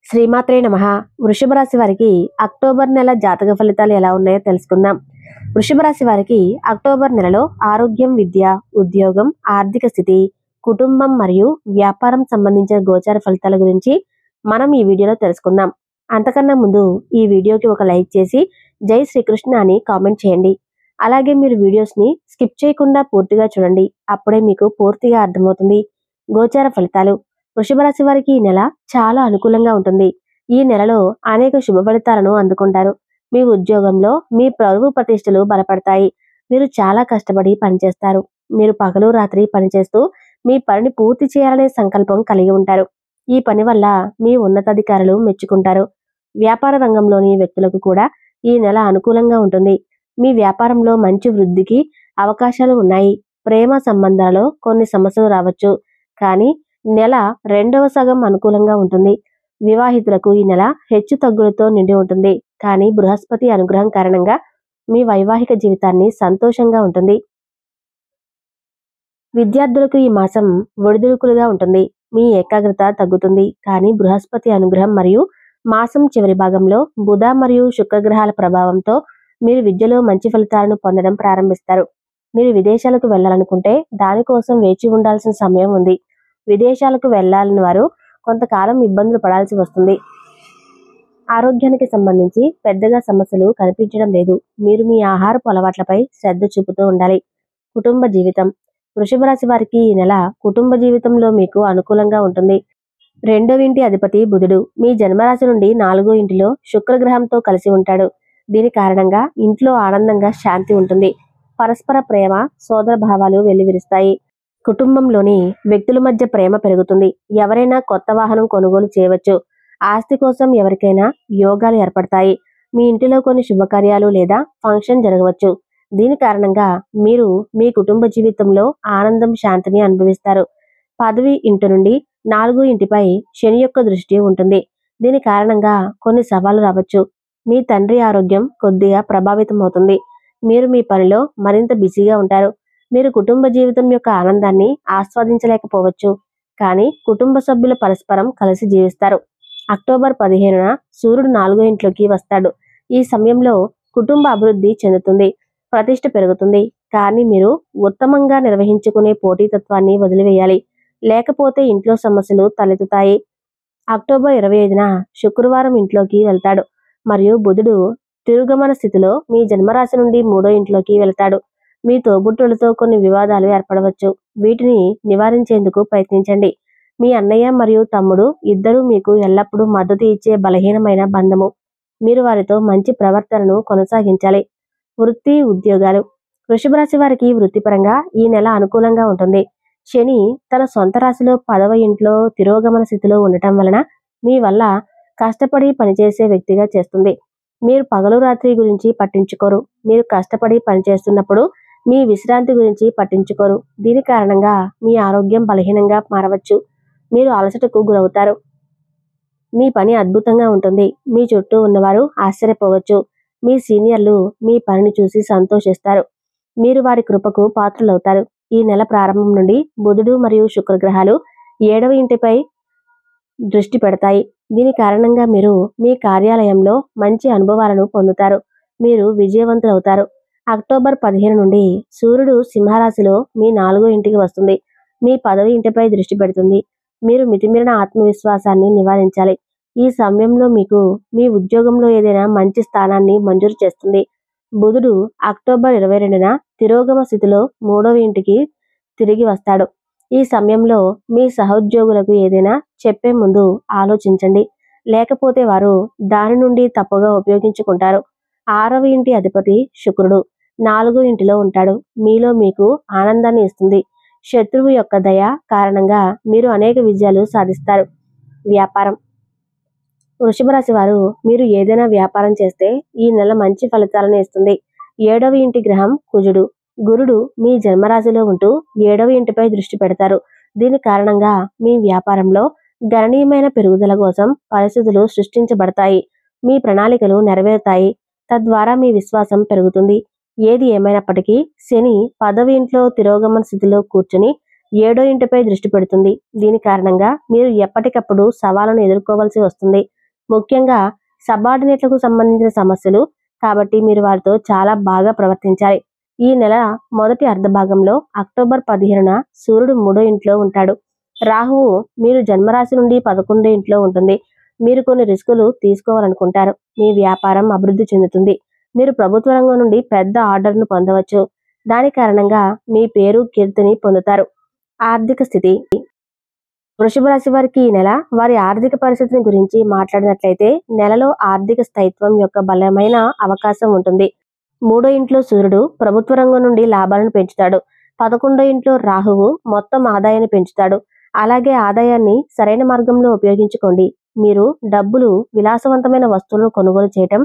శ్రీమాత్రే నమః. వృషభ రాశి వారికి అక్టోబర్ నెల జాతక ఫలితాలు ఎలా ఉన్నాయో తెలుసుకుందాం. వృషభ రాశి వారికి అక్టోబర్ నెలలో ఆరోగ్యం, విద్య, ఉద్యోగం, ఆర్థిక స్థితి, కుటుంబం మరియు వ్యాపారం సంబంధించిన గోచార ఫలితాల గురించి మనం ఈ వీడియోలో తెలుసుకుందాం. అంతకన్నా ముందు ఈ వీడియోకి ఒక లైక్ చేసి జై శ్రీకృష్ణ అని కామెంట్ చేయండి. అలాగే మీరు వీడియోస్ని స్కిప్ చేయకుండా పూర్తిగా చూడండి. అప్పుడే మీకు పూర్తిగా అర్థమవుతుంది. గోచార ఫలితాలు. వృషభ రాశి వారికి ఈ నెల చాలా అనుకూలంగా ఉంటుంది. ఈ నెలలో అనేక శుభ ఫలితాలను అందుకుంటారు. మీ ఉద్యోగంలో మీ పరువు ప్రతిష్టలు బలపడతాయి. మీరు చాలా కష్టపడి పనిచేస్తారు. మీరు పగలు రాత్రి పనిచేస్తూ మీ పనిని పూర్తి చేయాలనే సంకల్పం కలిగి ఉంటారు. ఈ పని వల్ల మీ ఉన్నతాధికారులు మెచ్చుకుంటారు. వ్యాపార రంగంలోని వ్యక్తులకు కూడా ఈ నెల అనుకూలంగా ఉంటుంది. మీ వ్యాపారంలో మంచి వృద్ధికి అవకాశాలు ఉన్నాయి. ప్రేమ సంబంధాలలో కొన్ని సమస్యలు రావచ్చు, కానీ నెల రెండవ సగం అనుకూలంగా ఉంటుంది. వివాహితులకు ఈ నెల హెచ్చు తగ్గులతో నిండి ఉంటుంది, కానీ బృహస్పతి అనుగ్రహం కారణంగా మీ వైవాహిక జీవితాన్ని సంతోషంగా ఉంటుంది. విద్యార్థులకు ఈ మాసం ఒడిదుడుకులుగా ఉంటుంది. మీ ఏకాగ్రత తగ్గుతుంది, కానీ బృహస్పతి అనుగ్రహం మరియు మాసం చివరి భాగంలో బుధ మరియు శుక్రగ్రహాల ప్రభావంతో మీరు విద్యలో మంచి ఫలితాలను పొందడం ప్రారంభిస్తారు. మీరు విదేశాలకు వెళ్ళాలనుకుంటే దానికోసం వేచి ఉండాల్సిన సమయం ఉంది. విదేశాలకు వెళ్లాలని వారు కొంతకాలం ఇబ్బందులు పడాల్సి వస్తుంది. ఆరోగ్యానికి సంబంధించి పెద్దగా సమస్యలు కనిపించడం లేదు. మీరు మీ ఆహారపు అలవాట్లపై శ్రద్ధ చూపుతూ ఉండాలి. కుటుంబ జీవితం. వృషభ రాశి వారికి ఈ నెల కుటుంబ జీవితంలో మీకు అనుకూలంగా ఉంటుంది. రెండవ ఇంటి అధిపతి బుధుడు మీ జన్మరాశి నుండి 4వ ఇంటిలో శుక్రగ్రహంతో కలిసి ఉంటాడు. దీని కారణంగా ఇంట్లో ఆనందంగా శాంతి ఉంటుంది. పరస్పర ప్రేమ, సోదర భావాలు వెల్లివిరుస్తాయి. కుటుంబంలోని వ్యక్తుల మధ్య ప్రేమ పెరుగుతుంది. ఎవరైనా కొత్త వాహనం కొనుగోలు చేయవచ్చు. ఆస్తి కోసం ఎవరికైనా యోగాలు ఏర్పడతాయి. మీ ఇంటిలో కొన్ని శుభకార్యాలు లేదా ఫంక్షన్ జరగవచ్చు. దీని కారణంగా మీరు మీ కుటుంబ జీవితంలో ఆనందం, శాంతిని అనుభవిస్తారు. పదవి ఇంటి నుండి 4వ ఇంటిపై శని యొక్క దృష్టి ఉంటుంది. దీని కారణంగా కొన్ని సవాళ్లు రావచ్చు. మీ తండ్రి ఆరోగ్యం కొద్దిగా ప్రభావితం అవుతుంది. మీరు మీ పనిలో మరింత బిజీగా ఉంటారు. మీరు కుటుంబ జీవితం యొక్క ఆనందాన్ని ఆస్వాదించలేకపోవచ్చు, కానీ కుటుంబ సభ్యులు పరస్పరం కలిసి జీవిస్తారు. అక్టోబర్ 15న సూర్యుడు 4వ ఇంట్లోకి వస్తాడు. ఈ సమయంలో కుటుంబ అభివృద్ధి చెందుతుంది, ప్రతిష్ట పెరుగుతుంది, కానీ మీరు ఉత్తమంగా నిర్వహించుకునే పోటీతత్వాన్ని వదిలివేయాలి, లేకపోతే ఇంట్లో సమస్యలు తలెత్తుతాయి. అక్టోబర్ 25న శుక్రవారం ఇంట్లోకి వెళ్తాడు మరియు బుధుడు తిరుగమన స్థితిలో మీ జన్మరాశి నుండి 3వ ఇంట్లోకి వెళ్తాడు. మీ తోబుట్టులతో కొన్ని వివాదాలు ఏర్పడవచ్చు. వీటిని నివారించేందుకు ప్రయత్నించండి. మీ అన్నయ్య మరియు తమ్ముడు ఇద్దరూ మీకు ఎల్లప్పుడూ మద్దతు ఇచ్చే బలహీనమైన బంధము. మీరు వారితో మంచి ప్రవర్తనను కొనసాగించాలి. వృత్తి, ఉద్యోగాలు. వృషభ రాశి వారికి వృత్తిపరంగా ఈ నెల అనుకూలంగా ఉంటుంది. శని తన సొంత రాశిలో 10వ ఇంట్లో తిరోగమన స్థితిలో ఉండటం వలన మీ వల్ల కష్టపడి పనిచేసే వ్యక్తిగా చేస్తుంది. మీరు పగలు రాత్రి గురించి పట్టించుకోరు. మీరు కష్టపడి పనిచేస్తున్నప్పుడు మీ విశ్రాంతి గురించి పట్టించుకోరు. దీని కారణంగా మీ ఆరోగ్యం బలహీనంగా మారవచ్చు. మీరు అలసటకు గురవుతారు. మీ పని అద్భుతంగా ఉంటుంది. మీ చుట్టూ ఉన్నవారు ఆశ్చర్యపోవచ్చు. మీ సీనియర్లు మీ పనిని చూసి సంతోషిస్తారు. మీరు వారి కృపకు పాత్రులవుతారు. ఈ నెల ప్రారంభం నుండి బుధుడు మరియు శుక్రగ్రహాలు 7వ ఇంటిపై దృష్టి పెడతాయి. దీని కారణంగా మీరు మీ కార్యాలయంలో మంచి అనుభవాలను పొందుతారు. మీరు విజయవంతులవుతారు. అక్టోబర్ 15 నుండి సూర్యుడు సింహరాశిలో మీ 4వ ఇంటికి వస్తుంది. మీ 10వ ఇంటిపై దృష్టి పెడుతుంది. మీరు మితిమీరిన ఆత్మవిశ్వాసాన్ని నివారించాలి. ఈ సమయంలో మీకు మీ ఉద్యోగంలో ఏదైనా మంచి స్థానాన్ని మంజూరు చేస్తుంది. బుధుడు అక్టోబర్ 22న తిరోగమ స్థితిలో 3వ ఇంటికి తిరిగి వస్తాడు. ఈ సమయంలో మీ సహోద్యోగులకు ఏదైనా చెప్పే ముందు ఆలోచించండి, లేకపోతే వారు దాని నుండి తప్పుగా ఉపయోగించుకుంటారు. 6వ ఇంటి అధిపతి శుక్రుడు 4వ ఇంటిలో ఉంటాడు. మీలో మీకు ఆనందాన్ని ఇస్తుంది. శత్రువు యొక్క దయ కారణంగా మీరు అనేక విజయాలు సాధిస్తారు. వ్యాపారం. వృషభ రాశి వారు మీరు ఏదైనా వ్యాపారం చేస్తే ఈ నెల మంచి ఫలితాలను ఇస్తుంది. 7వ ఇంటి గ్రహం కుజుడు. గురుడు మీ జన్మరాశిలో ఉంటూ 7వ ఇంటిపై దృష్టి పెడతారు. దీని కారణంగా మీ వ్యాపారంలో గణనీయమైన పెరుగుదల కోసం పరిస్థితులు సృష్టించబడతాయి. మీ ప్రణాళికలు నెరవేరుతాయి. తద్వారా మీ విశ్వాసం పెరుగుతుంది. ఏది ఏమైనప్పటికీ శని 10వ ఇంట్లో తిరోగమన స్థితిలో కూర్చుని 7వ ఇంటిపై దృష్టి పెడుతుంది. దీని కారణంగా మీరు ఎప్పటికప్పుడు సవాళ్లను ఎదుర్కోవాల్సి వస్తుంది. ముఖ్యంగా సబార్డినేట్లకు సంబంధించిన సమస్యలు, కాబట్టి మీరు వారితో చాలా బాగా ప్రవర్తించాలి. ఈ నెల మొదటి అర్ధభాగంలో అక్టోబర్ 15న సూర్యుడు 3వ ఇంట్లో ఉంటాడు. రాహువు మీరు జన్మరాశి నుండి 11వ ఇంట్లో ఉంటుంది. మీరు కొన్ని రిస్కులు తీసుకోవాలనుకుంటారు. మీ వ్యాపారం అభివృద్ధి చెందుతుంది. మీరు ప్రభుత్వ రంగం నుండి పెద్ద ఆర్డర్ను పొందవచ్చు. దాని కారణంగా మీ పేరు కీర్తిని పొందుతారు. ఆర్థిక స్థితి. వృషభ రాశి వారికి ఈ నెల వారి ఆర్థిక పరిస్థితిని గురించి మాట్లాడినట్లయితే నెలలో ఆర్థిక స్థైర్యం యొక్క బలమైన అవకాశం ఉంటుంది. 3వ ఇంట్లో సూర్యుడు ప్రభుత్వ రంగం నుండి లాభాలను పెంచుతాడు. 11వ ఇంట్లో రాహువు మొత్తం ఆదాయాన్ని పెంచుతాడు. అలాగే ఆదాయాన్ని సరైన మార్గంలో ఉపయోగించుకోండి. మీరు డబ్బులు విలాసవంతమైన వస్తువులను కొనుగోలు చేయటం,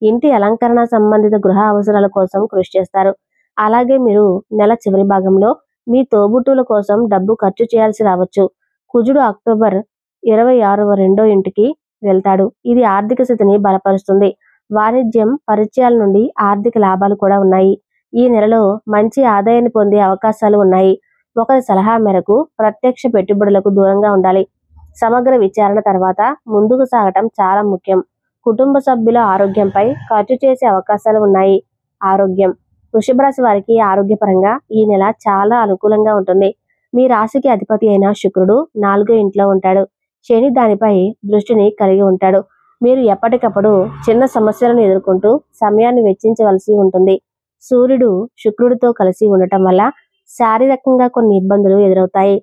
ఇంటి అలంకరణ సంబంధిత గృహ అవసరాల కోసం కృషి చేస్తారు. అలాగే మీరు నెల చివరి భాగంలో మీ తోబుట్టువుల కోసం డబ్బు ఖర్చు చేయాల్సి రావచ్చు. కుజుడు అక్టోబర్ 26వ 2వ ఇంటికి వెళ్తాడు. ఇది ఆర్థిక స్థితిని బలపరుస్తుంది. వాణిజ్యం, పరిచయాల నుండి ఆర్థిక లాభాలు కూడా ఉన్నాయి. ఈ నెలలో మంచి ఆదాయాన్ని పొందే అవకాశాలు ఉన్నాయి. ఒకరి సలహా మేరకు ప్రత్యక్ష పెట్టుబడులకు దూరంగా ఉండాలి. సమగ్ర విచారణ తర్వాత ముందుకు సాగటం చాలా ముఖ్యం. కుటుంబ సభ్యుల ఆరోగ్యంపై ఖర్చు చేసే అవకాశాలు ఉన్నాయి. ఆరోగ్యం. వృషభ రాశి వారికి ఆరోగ్యపరంగా ఈ నెల చాలా అనుకూలంగా ఉంటుంది. మీ రాశికి అధిపతి అయిన శుక్రుడు 4వ ఇంట్లో ఉంటాడు. శని దానిపై దృష్టిని కలిగి ఉంటాడు. మీరు ఎప్పటికప్పుడు చిన్న సమస్యలను ఎదుర్కొంటూ సమయాన్ని వెచ్చించవలసి ఉంటుంది. సూర్యుడు శుక్రుడితో కలిసి ఉండటం వల్ల శారీరకంగా కొన్ని ఇబ్బందులు ఎదురవుతాయి.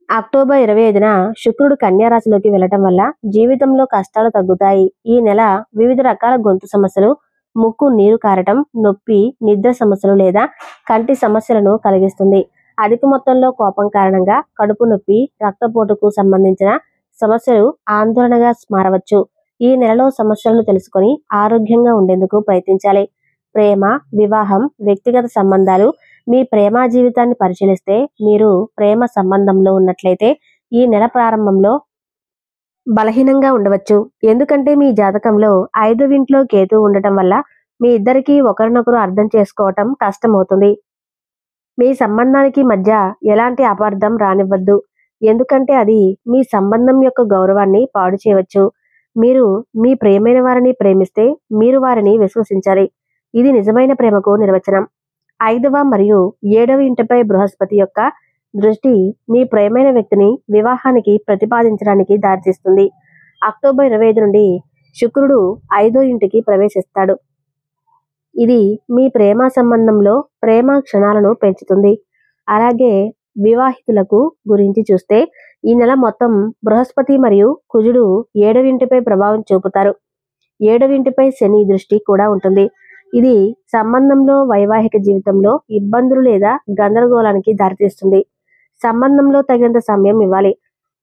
అక్టోబర్ 25న శుక్రుడు కన్యా రాశిలోకి వెళ్లటం వల్ల జీవితంలో కష్టాలు తగ్గుతాయి. ఈ నెల వివిధ రకాల గొంతు సమస్యలు, ముక్కు నీరు కారటం, నొప్పి, నిద్ర సమస్యలు లేదా కంటి సమస్యలను కలిగిస్తుంది. అధిక మొత్తంలో కోపం కారణంగా కడుపు నొప్పి, రక్తపోటుకు సంబంధించిన సమస్యలు ఆందోళనగా మారవచ్చు. ఈ నెలలో సమస్యలను తెలుసుకొని ఆరోగ్యంగా ఉండేందుకు ప్రయత్నించాలి. ప్రేమ, వివాహం, వ్యక్తిగత సంబంధాలు. మీ ప్రేమ జీవితాన్ని పరిశీలిస్తే మీరు ప్రేమ సంబంధంలో ఉన్నట్లయితే ఈ నెల ప్రారంభంలో బలహీనంగా ఉండవచ్చు. ఎందుకంటే మీ జాతకంలో 5వ ఇంట్లో కేతు ఉండటం వల్ల మీ ఇద్దరికీ ఒకరినొకరు అర్థం చేసుకోవటం కష్టమవుతుంది. మీ సంబంధానికి మధ్య ఎలాంటి అపార్థం రానివ్వద్దు. ఎందుకంటే అది మీ సంబంధం యొక్క గౌరవాన్ని పాడు చేయవచ్చు. మీరు మీ ప్రియమైన వారిని ప్రేమిస్తే మీరు వారిని విశ్వసించాలి. ఇది నిజమైన ప్రేమకు నిర్వచనం. 5వ మరియు 7వ ఇంటిపై బృహస్పతి యొక్క దృష్టి మీ ప్రియమైన వ్యక్తిని వివాహానికి ప్రతిపాదించడానికి దారితీస్తుంది. అక్టోబర్ 25 నుండి శుక్రుడు 5వ ఇంటికి ప్రవేశిస్తాడు. ఇది మీ ప్రేమ సంబంధంలో ప్రేమ క్షణాలను పెంచుతుంది. అలాగే వివాహితులకు గురించి చూస్తే ఈ నెల మొత్తం బృహస్పతి మరియు కుజుడు 7వ ఇంటిపై ప్రభావం చూపుతారు. 7వ ఇంటిపై శని దృష్టి కూడా ఉంటుంది. ఇది సంబంధంలో వైవాహిక జీవితంలో ఇబ్బందులు లేదా గందరగోళానికి దారితీస్తుంది. సంబంధంలో తగినంత సమయం ఇవ్వాలి.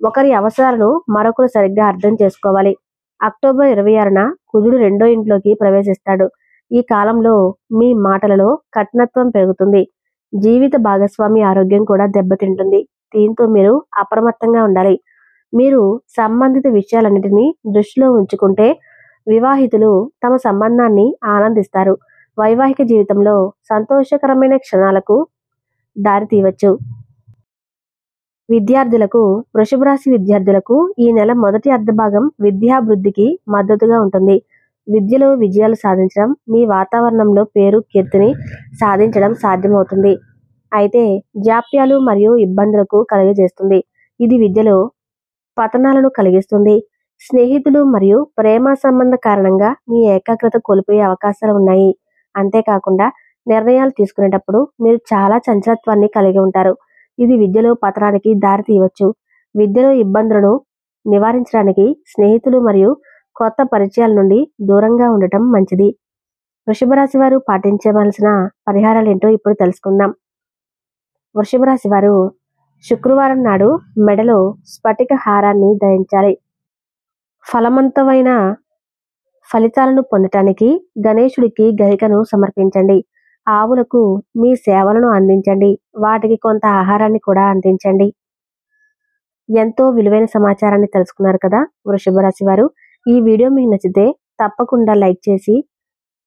ఒకరి అవసరాలను మరొకరు సరిగ్గా అర్థం చేసుకోవాలి. అక్టోబర్ 26న కుజుడు 2వ ఇంట్లోకి ప్రవేశిస్తాడు. ఈ కాలంలో మీ మాటలలో కఠినత్వం పెరుగుతుంది. జీవిత భాగస్వామి ఆరోగ్యం కూడా దెబ్బతింటుంది. దీంతో మీరు అప్రమత్తంగా ఉండాలి. మీరు సంబంధిత విషయాలన్నిటినీ దృష్టిలో ఉంచుకుంటే వివాహితులు తమ సంబంధాన్ని ఆనందిస్తారు. వైవాహిక జీవితంలో సంతోషకరమైన క్షణాలకు దారితీయవచ్చు. విద్యార్థులకు. వృషభ రాశి విద్యార్థులకు ఈ నెల మొదటి అర్ధభాగం విద్యాభివృద్ధికి మద్దతుగా ఉంటుంది. విద్యలో విజయాలు సాధించడం, మీ వాతావరణంలో పేరు కీర్తిని సాధించడం సాధ్యమవుతుంది. అయితే జాప్యాలు మరియు ఇబ్బందులకు కలుగజేస్తుంది. ఇది విద్యలో పతనాలను కలిగిస్తుంది. స్నేహితులు మరియు ప్రేమ సంబంధ కారణంగా మీ ఏకాగ్రత కోల్పోయే అవకాశాలు ఉన్నాయి. అంతేకాకుండా నిర్ణయాలు తీసుకునేటప్పుడు మీరు చాలా చంచలత్వాన్ని కలిగి ఉంటారు. ఇది విద్యలో పతనానికి దారి తీయవచ్చు. విద్యలో ఇబ్బందులను నివారించడానికి స్నేహితులు మరియు కొత్త పరిచయాల నుండి దూరంగా ఉండటం మంచిది. వృషభ రాశి వారు పాటించవలసిన పరిహారాలు ఏంటో ఇప్పుడు తెలుసుకుందాం. వృషభ రాశి వారు శుక్రవారం నాడు మెడలో స్ఫటిక హారాన్ని ధరించాలి. ఫలవంతమైన ఫలితాలను పొందటానికి గణేశుడికి గరికను సమర్పించండి. ఆవులకు మీ సేవలను అందించండి. వాటికి కొంత ఆహారాన్ని కూడా అందించండి. ఎంతో విలువైన సమాచారాన్ని తెలుసుకున్నారు కదా వృషభ రాశి వారు. ఈ వీడియో మీకు నచ్చితే తప్పకుండా లైక్ చేసి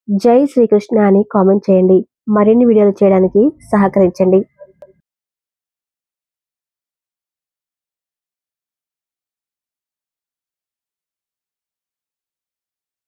జై శ్రీకృష్ణ అని కామెంట్ చేయండి. మరిన్ని వీడియోలు చేయడానికి సహకరించండి.